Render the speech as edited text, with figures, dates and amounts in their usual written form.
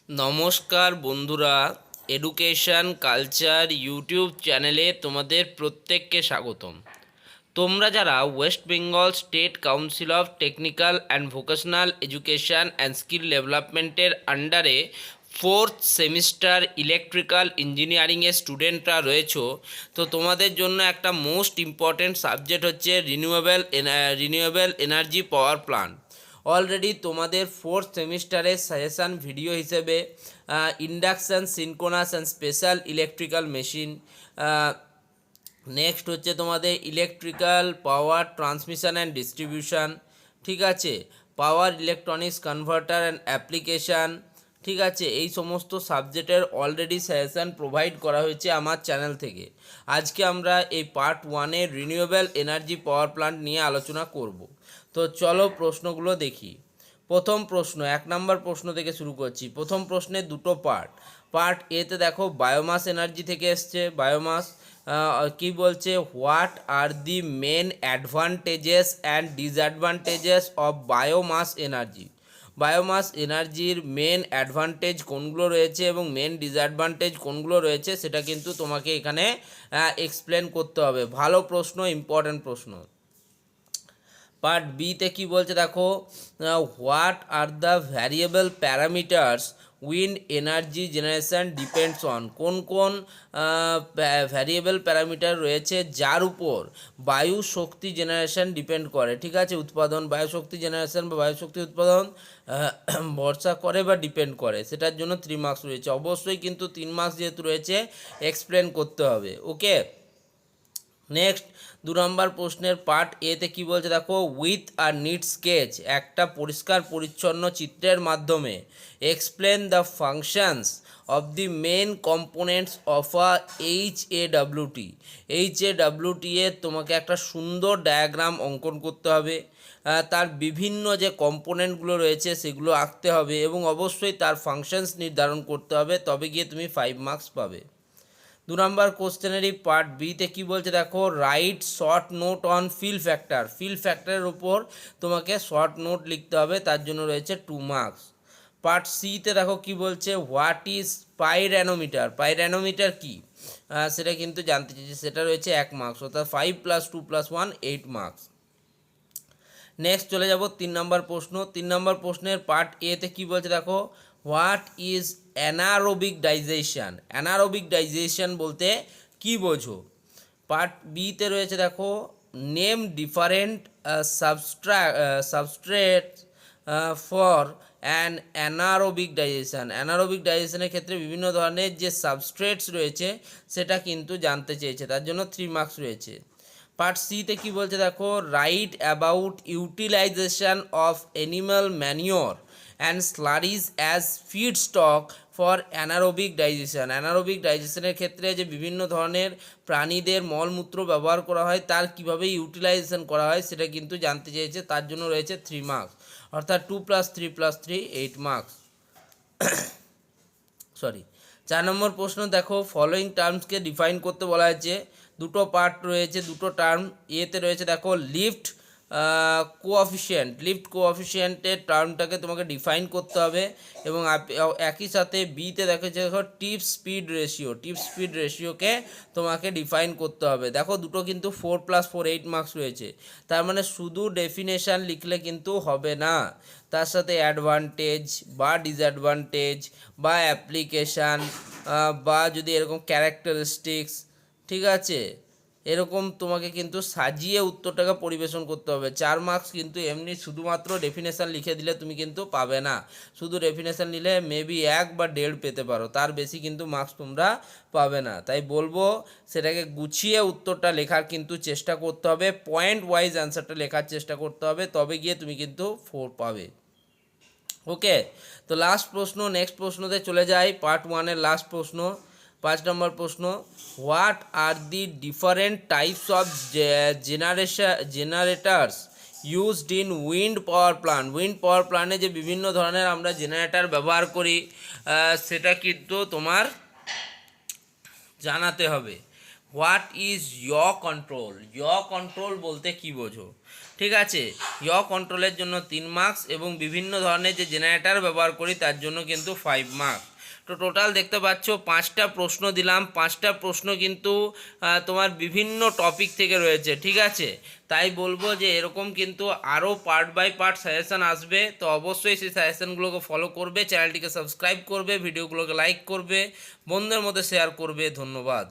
নমস্কার বন্ধুরা, education culture YouTube চ্যানেলে তোমাদের প্রত্যেককে স্বাগতম। তোমরা যারা West Bengal state council of technical and vocational education and skill ডেভেলপমেন্টের আন্ডারে ফোর্থ সেমিস্টার ইলেকট্রিক্যাল ইঞ্জিনিয়ারিংয়ের স্টুডেন্টরা রয়েছো, তো তোমাদের জন্য একটা মোস্ট ইম্পর্ট্যান্ট সাবজেক্ট হচ্ছে renewable energy power plant. Already তোমাদের ফোর্থ সেমিস্টারের সাজেশান ভিডিও হিসেবে induction, synchronous and special electrical machine, next হচ্ছে তোমাদের electrical power transmission and distribution, ঠিক আছে, power electronics converter and application, ঠিক আছে, এই সমস্ত সাবজেক্টের অলরেডি সাজেশান প্রোভাইড করা হয়েছে আমার চ্যানেল থেকে। আজকে আমরা এই পার্ট ওয়ানের রিনিউয়েবল এনার্জি পাওয়ার প্ল্যান্ট নিয়ে আলোচনা করব। তো চলো প্রশ্নগুলো দেখি। প্রথম প্রশ্ন, 1 নম্বর প্রশ্ন থেকে শুরু করছি। প্রথম প্রশ্নের দুটো পার্ট এতে দেখো বায়োমাস এনার্জি থেকে এসছে। বায়োমাস কি বলছে, what are the main advantages and disadvantages of biomass energy. Biomass এনার্জির মেন অ্যাডভান্টেজ কোনগুলো রয়েছে এবং মেন ডিসঅ্যাডভান্টেজ কোনগুলো রয়েছে সেটা কিন্তু তোমাকে এখানে এক্সপ্লেন করতে হবে। ভালো প্রশ্ন, ইম্পর্ট্যান্ট প্রশ্ন। পার্ট বিতে কী বলছে দেখো, what are the variable parameters wind energy generation depends on. কোন কোন ভ্যারিয়েবল প্যারামিটার রয়েছে যার উপর বায়ু শক্তি জেনারেশন ডিপেন্ড করে, ঠিক আছে, উৎপাদন, বায়ু শক্তি জেনারেশন বা বায়ু শক্তি উৎপাদন ভরসা করে বা ডিপেন্ড করে, সেটার জন্য 3 মার্কস রয়েছে। অবশ্যই কিন্তু 3 মার্কস যেহেতু রয়েছে এক্সপ্লেন করতে হবে। ওকে, নেক্সট 2 নম্বর প্রশ্নের পার্ট এতে কি বলছে দেখো, উইথ আর নিড স্কেচ, একটা পরিষ্কার পরিচ্ছন্ন চিত্রের মাধ্যমে explain the functions of the main components of a HAWT। HAWT এর তোমাকে একটা সুন্দর ডায়াগ্রাম অঙ্কন করতে হবে, তার বিভিন্ন যে কম্পোনেন্টগুলো রয়েছে সেগুলো আঁকতে হবে এবং অবশ্যই তার ফাংশনস নির্ধারণ করতে হবে, তবে গিয়ে তুমি 5 মার্কস পাবে। 2 নম্বর কোশ্চেনেরই পার্ট বিতে কী বলছে দেখো, write short note on fill factor. Fill ফ্যাক্টরের উপর তোমাকে শর্ট নোট লিখতে হবে, তার জন্য রয়েছে 2 মার্কস। পার্ট সিতে দেখো কি বলছে, হোয়াট ইজ পাইরোনোমিটার। পাইরোনোমিটার কি সেটা কিন্তু জানতে চাইছি, সেটা রয়েছে 1 মার্কস, অর্থাৎ 5 + 2 + 1 8 মার্কস। নেক্সট চলে যাব 3 নম্বর প্রশ্ন। 3 নম্বর প্রশ্নের পার্ট এতে কী বলছে দেখো, what is anaerobic digestion. Anaerobic digestion বলতে কি বোঝো। পার্ট বিতে রয়েছে দেখো, name different substrate for an anaerobic digestion. Anaerobic ডাইজেশনের ক্ষেত্রে বিভিন্ন ধরনের যে সাবস্ট্রেটস রয়েছে সেটা কিন্তু জানতে চেয়েছে, তার জন্য 3 মার্কস রয়েছে। পার্ট সিতে কী বলছে দেখো, write about utilisation of animal manure and slurries as feed stock for anaerobic digestion. Anaerobic ডাইজেশনের ক্ষেত্রে যে বিভিন্ন ধরনের প্রাণীদের মলমূত্র ব্যবহার করা হয় তার কীভাবে ইউটিলাইজেশন করা হয় সেটা কিন্তু জানতে চেয়েছে, তার জন্য রয়েছে 3 মার্কস, অর্থাৎ 2 + 3 + 3 8 মার্কস। সরি, 4 নম্বর প্রশ্ন দেখো, ফলোয়িং টার্মসকে ডিফাইন করতে বলা হয়েছে। দুটো পার্ট রয়েছে, দুটো টার্ম। এতে রয়েছে দেখো লিফট কোঅফিশিয়েন্ট। লিফট কোঅফিশিয়েন্টের টার্মটাকে তোমাকে ডিফাইন করতে হবে এবং একই সাথে বিতে দেখেছে দেখো টিপ স্পিড রেশিও। টিপ স্পিড রেশিওকে তোমাকে ডিফাইন করতে হবে। দেখো দুটো কিন্তু 4 + 4 8 মার্কস রয়েছে, তার মানে শুধু ডেফিনেশান লিখলে কিন্তু হবে না, তার সাথে অ্যাডভান্টেজ বা ডিসঅ্যাডভান্টেজ বা অ্যাপ্লিকেশান বা যদি এরকম ক্যারেক্টারিস্টিক্স, ঠিক আছে, এরকম তোমাকে কিন্তু সাজিয়ে উত্তরটাকে পরিবেশন করতে হবে। 4 মার্কস কিন্তু এমনি শুধুমাত্র ডেফিনেশান লিখে দিলে তুমি কিন্তু পাবে না। শুধু ডেফিনেশান নিলে মেবি 1 বা 1.5 পেতে পারো, তার বেশি কিন্তু মার্কস তোমরা পাবে না। তাই বলবো সেটাকে গুছিয়ে উত্তরটা লেখার কিন্তু চেষ্টা করতে হবে, পয়েন্ট ওয়াইজ অ্যান্সারটা লেখার চেষ্টা করতে হবে, তবে গিয়ে তুমি কিন্তু 4 পাবে। ওকে, তো লাস্ট প্রশ্ন, নেক্সট প্রশ্নতে চলে যাই। পার্ট 1-এর লাস্ট প্রশ্ন, 5 নম্বর প্রশ্ন, what are the different types of generators used in wind power plant. Wind power প্ল্যান্টে যে বিভিন্ন ধরনের আমরা জেনারেটর ব্যবহার করি সেটা কিন্তু তোমার জানাতে হবে। What is your control. Year control বলতে কি বোঝো। ঠিক আছে। কন্ট্রোলের জন্য 3 মার্কস এবং বিভিন্ন ধরনের যে জেনারেটর ব্যবহার করি তার জন্য কিন্তু 5 মার্কস। তো টোটাল দেখতে পাচ্ছ 5টা প্রশ্ন দিলাম, 5টা প্রশ্ন কিন্তু তোমার বিভিন্ন টপিক থেকে রয়েছে, ঠিক আছে। তাই বলবো যে এরকম কিন্তু আরও পার্ট বাই পার্ট সাজেশান আসবে, তো অবশ্যই সেই সাজেশানগুলোকে ফলো করবে, চ্যানেলটিকে সাবস্ক্রাইব করবে, ভিডিওগুলোকে লাইক করবে, বন্ধুদের মধ্যে শেয়ার করবে। ধন্যবাদ।